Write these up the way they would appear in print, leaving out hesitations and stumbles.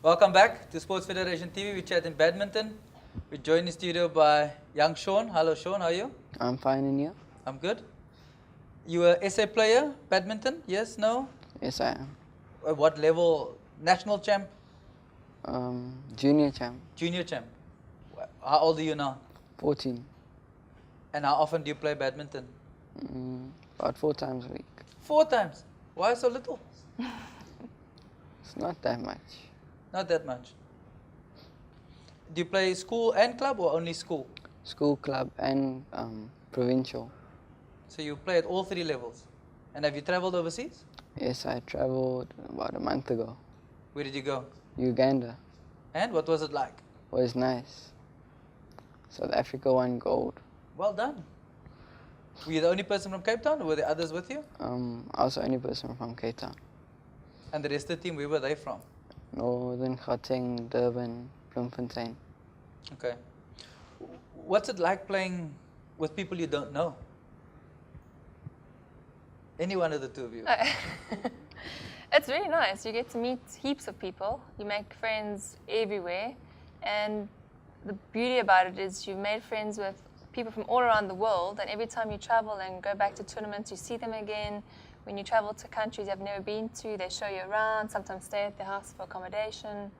Welcome back to Sports Federation TV. We chat in badminton. We're joined in studio by young Sean. Hello Sean, how are you? I'm fine, and you? I'm good. You a SA player, badminton? Yes, no? Yes, I am. At what level? National champ? Junior champ. Junior champ? How old are you now? 14. And how often do you play badminton? About 4 times a week. 4 times. Why so little? It's not that much. Not that much. Do you play school and club or only school? School, club, and provincial. So you play at all 3 levels. And have you traveled overseas? Yes, I traveled about a month ago. Where did you go? Uganda. And what was it like? Was nice. South Africa won gold. Well done. Were you the only person from Cape Town or were there others with you? I was the only person from Cape Town. And the rest of the team, where were they from? Northern Gauteng, Durban, Bloemfontein. Okay. What's it like playing with people you don't know? Any one of the two of you? It's really nice. You get to meet heaps of people. You make friends everywhere. And the beauty about it is you've made friends with people from all around the world. And every time you travel and go back to tournaments, you see them again. When you travel to countries you've never been to, they show you around, sometimes stay at their house for accommodation.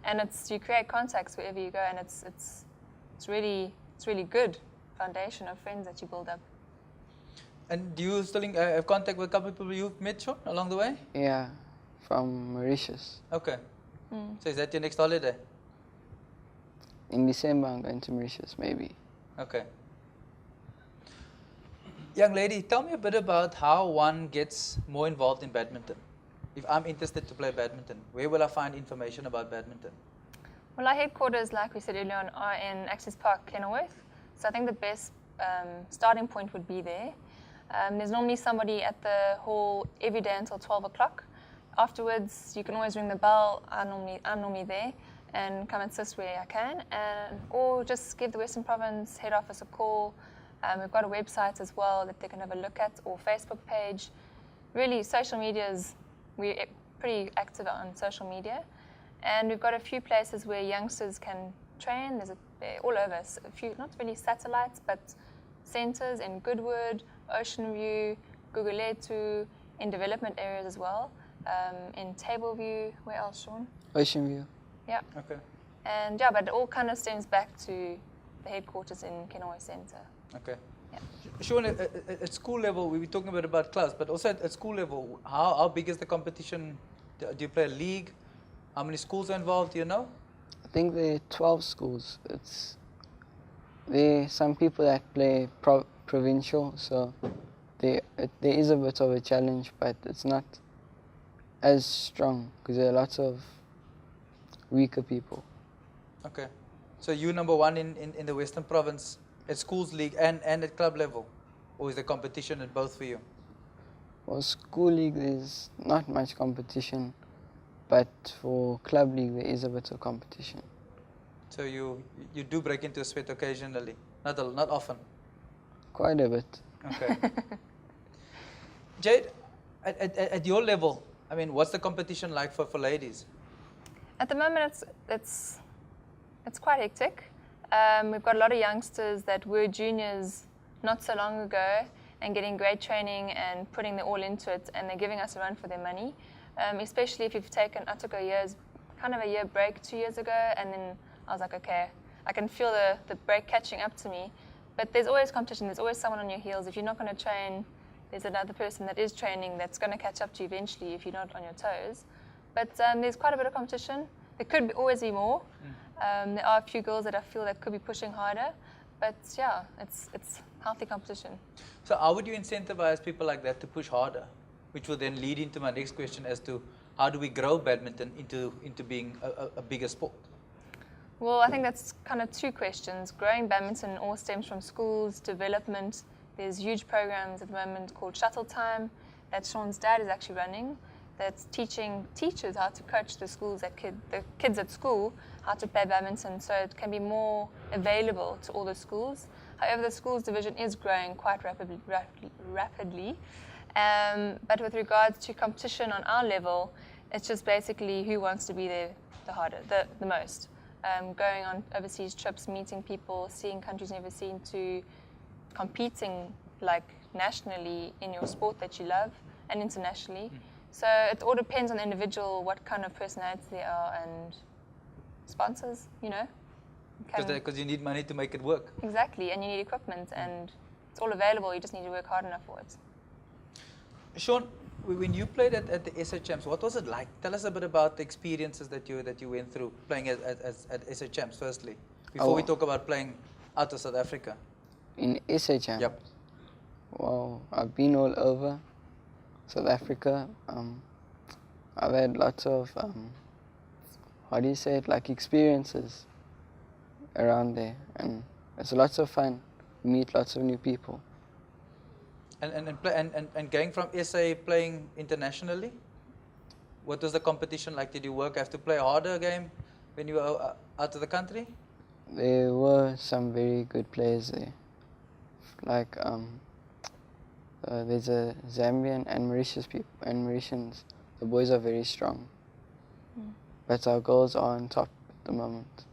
And you create contacts wherever you go. And it's really good foundation of friends that you build up. And do you still have contact with a couple of people you've met, Sean, along the way? Yeah, from Mauritius. Okay. So is that your next holiday? In December, I'm going to Mauritius, maybe. Okay. Young lady, tell me a bit about how one gets more involved in badminton. If I'm interested to play badminton, where will I find information about badminton? Well, our headquarters, like we said earlier on, are in Access Park, Kenilworth. So I think the best starting point would be there. There's normally somebody at the hall every day until 12 o'clock. Afterwards, you can always ring the bell. I'm normally there and come and assist where I can. Or just give the Western Province head office a call. We've got a website as well that they can have a look at, or Facebook page. Really, social media we're pretty active on social media. And we've got a few places where youngsters can train. They're all over. A few, not really satellites, but centres in Goodwood, Ocean View, Guguletu, in development areas as well. In Tableview, where else, Sean? Ocean View. Yeah. Okay. And yeah, but it all kind of stems back to the headquarters in Kenilworth Centre. Okay. Yeah. Sean, at school level, we were talking a bit about clubs, but also at school level, how big is the competition? Do you play a league? How many schools are involved? Do you know? I think there are 12 schools. There are some people that play provincial, so there is a bit of a challenge, but it's not as strong because there are lots of weaker people. Okay. So you number one in the Western Province at schools league and at club level? Or is the competition at both for you? For school league, there's not much competition, but for club league, there is a bit of competition. So you do break into a sweat occasionally? Not often? Quite a bit. Okay. Jade, at your level, I mean, what's the competition like for ladies? At the moment, it's quite hectic. We've got a lot of youngsters that were juniors not so long ago and getting great training and putting their all into it, and they're giving us a run for their money. Especially if you've taken, I took a year break 2 years ago, and then I was like, okay, I can feel the break catching up to me. But there's always competition, there's always someone on your heels. If you're not going to train, there's another person that is training that's going to catch up to you eventually if you're not on your toes. But there's quite a bit of competition. There could always be more. There are a few girls that I feel that could be pushing harder. But yeah, it's healthy competition. So how would you incentivize people like that to push harder? Which will then lead into my next question as to how do we grow badminton into being a bigger sport? Well, I think that's kind of 2 questions. Growing badminton all stems from schools, development. There's huge programs at the moment called Shuttle Time that Sean's dad is actually running, that's teaching teachers how to coach the kids at school how to play badminton, so it can be more available to all the schools. However, the schools division is growing quite rapidly. But with regards to competition on our level, it's just basically who wants to be there the harder, the most. Going on overseas trips, meeting people, seeing countries you've never seen, to competing like nationally in your sport that you love and internationally. So it all depends on the individual, what kind of personality they are, and sponsors, you know. Because you need money to make it work. Exactly, and you need equipment, and it's all available. You just need to work hard enough for it. Sean, when you played at the SA Champs, what was it like? Tell us a bit about the experiences that you went through playing at SA Champs, firstly, before we talk about playing out of South Africa. In SA Champs? Yep. Well, I've been all over South Africa. I've had lots of, how do you say it, like experiences around there, and it's lots of fun. You meet lots of new people. And going from SA playing internationally, what was the competition like? Did you have to play a harder game when you were out of the country? There were some very good players there. Like there's a Zambian and Mauritius people, and Mauritians. The boys are very strong. But our girls are on top at the moment.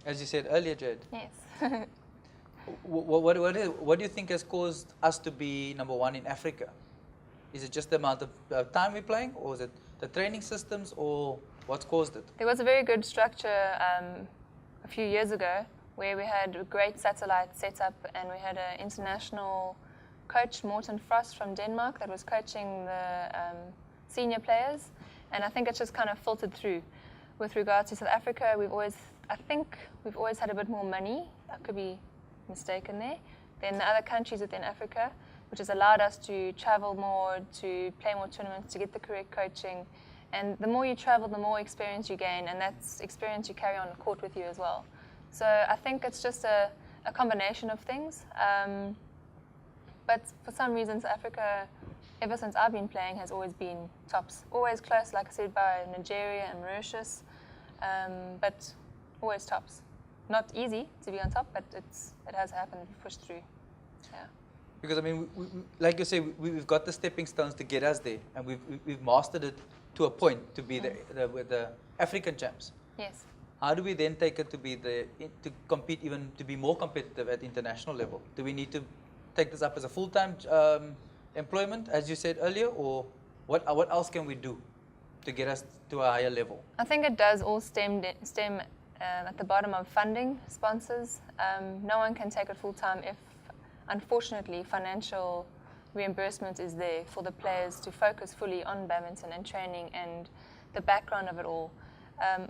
As you said earlier, Jade. Yes. What do you think has caused us to be number one in Africa? Is it just the amount of time we're playing, or is it the training systems, or what's caused it? There was a very good structure a few years ago where we had a great satellite setup, and we had an international coach, Morten Frost from Denmark, that was coaching the senior players, and I think it's just kind of filtered through. With regards to South Africa, I think we've always had a bit more money. I could be mistaken there, than the other countries within Africa, which has allowed us to travel more, to play more tournaments, to get the correct coaching. And the more you travel, the more experience you gain, and that's experience you carry on the court with you as well. So I think it's just a combination of things. But for some reason, South Africa, ever since I've been playing, has always been tops. Always close, like I said, by Nigeria and Mauritius, but always tops. Not easy to be on top, but it has happened. We've pushed through. Yeah. Because I mean, we, like you say, we've got the stepping stones to get us there, and we've mastered it to a point to be the African champs. Yes. How do we then take it to be to compete, even to be more competitive at international level? Do we need to take this up as a full-time employment, as you said earlier, or what else can we do to get us to a higher level? I think it does all stem at the bottom of funding, sponsors. No one can take it full-time if, unfortunately, financial reimbursement is there for the players to focus fully on badminton and training and the background of it all.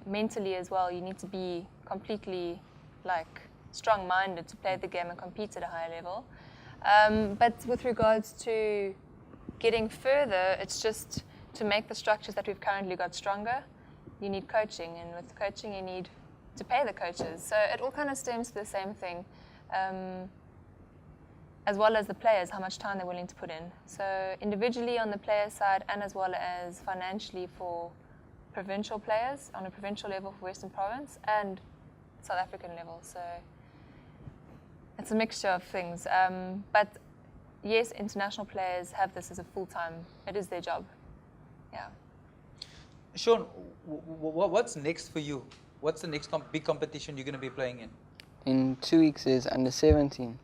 Mentally as well, you need to be completely strong-minded to play the game and compete at a high level. But with regards to getting further, it's just to make the structures that we've currently got stronger. You need coaching, and with coaching you need to pay the coaches. So it all kind of stems to the same thing, as well as the players, how much time they're willing to put in. So individually on the player side, and as well as financially for provincial players on a provincial level for Western Province and South African level. So it's a mixture of things. But yes, international players have this as a full-time, it is their job. Yeah. Sean, what's next for you? What's the next big competition you're going to be playing in? In 2 weeks there's under 17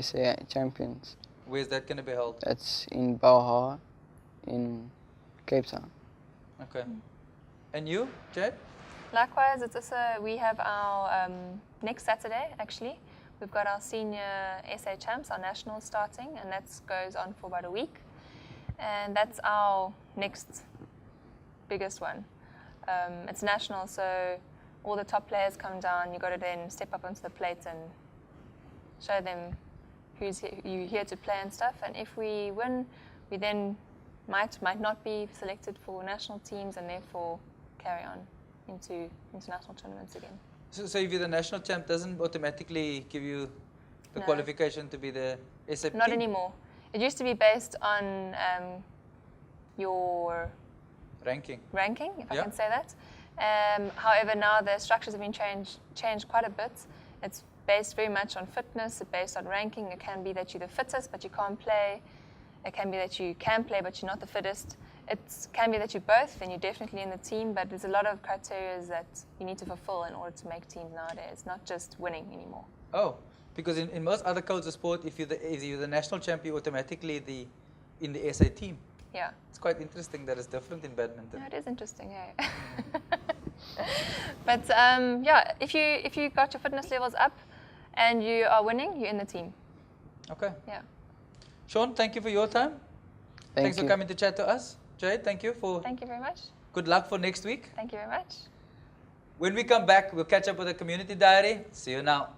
SA champions. Where's that going to be held? That's in Bauha in Cape Town. Okay. And you, Jade? Likewise, we have our next Saturday, actually. We've got our senior SA champs, our nationals starting, and that goes on for about a week. And that's our next biggest one. It's national, so all the top players come down. You've got to then step up onto the plate and show them you're here to play and stuff. And if we win, we then might not be selected for national teams and therefore carry on into international tournaments again. So if you're the national champ, doesn't automatically give you the qualification to be the SAP Not team? anymore. It used to be based on your ranking, if I can say that. However, now the structures have been changed quite a bit. It's based very much on fitness, it's based on ranking. It can be that you're the fittest, but you can't play. It can be that you can play, but you're not the fittest. it can be that you're both, then you're definitely in the team, but there's a lot of criteria that you need to fulfill in order to make teams nowadays, not just winning anymore. Oh, because in most other codes of sport, if you're the national champion, automatically in the SA team. Yeah. It's quite interesting that it's different in badminton. Yeah, it is interesting, hey? But yeah, if you got your fitness levels up and you are winning, you're in the team. Okay. Yeah. Sean, thank you for your time. Thanks for coming to chat to us. Jade, thank you very much. Good luck for next week. Thank you very much. When we come back, we'll catch up with the community diary. See you now.